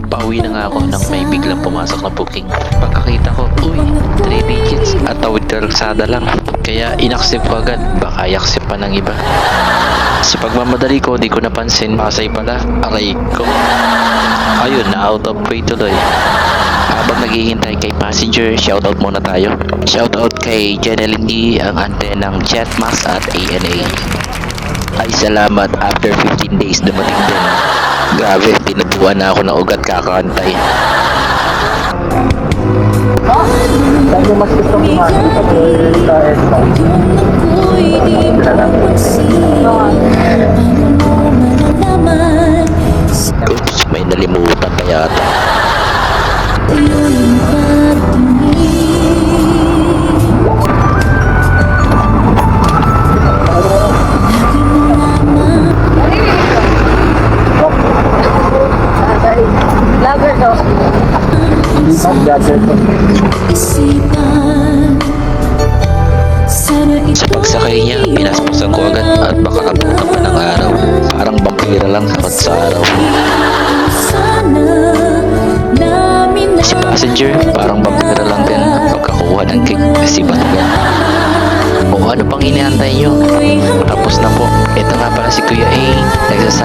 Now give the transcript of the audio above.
Pauwi na nga ako nang may biglang pumasok na booking. Pagkakita ko, uy, 3 digits at tawid kalsada lang. Kaya inaccept ko agad, baka i-accept pa ng iba. Sa pagmamadali ko, di ko napansin, Pasay pala, aray ko. Ayun, na out of way tuloy. Habang naghihintay kay passenger, shoutout muna tayo. Shoutout kay Jeneline D, ang ante ng Jetmax at ANA. Ay salamat, after 15 days dumating din. Grabe, tinutuan na ako ng ugat kakantay. Saan mo mas gusto kumain sa EDSA? Oops, may nalimutan pa yata. Lager daw. Ang lager daw. Sa pagsakay niya, pinaspasan ko agad at baka kabutan pa ng araw. Parang vampira lang takot sa araw. Si passenger, parang vampira lang din ang pagkakuha ng cake si Batman. O ano pang hinihantay nyo? Tapos na po. Ito nga pala si Kuya A. Nagsasabi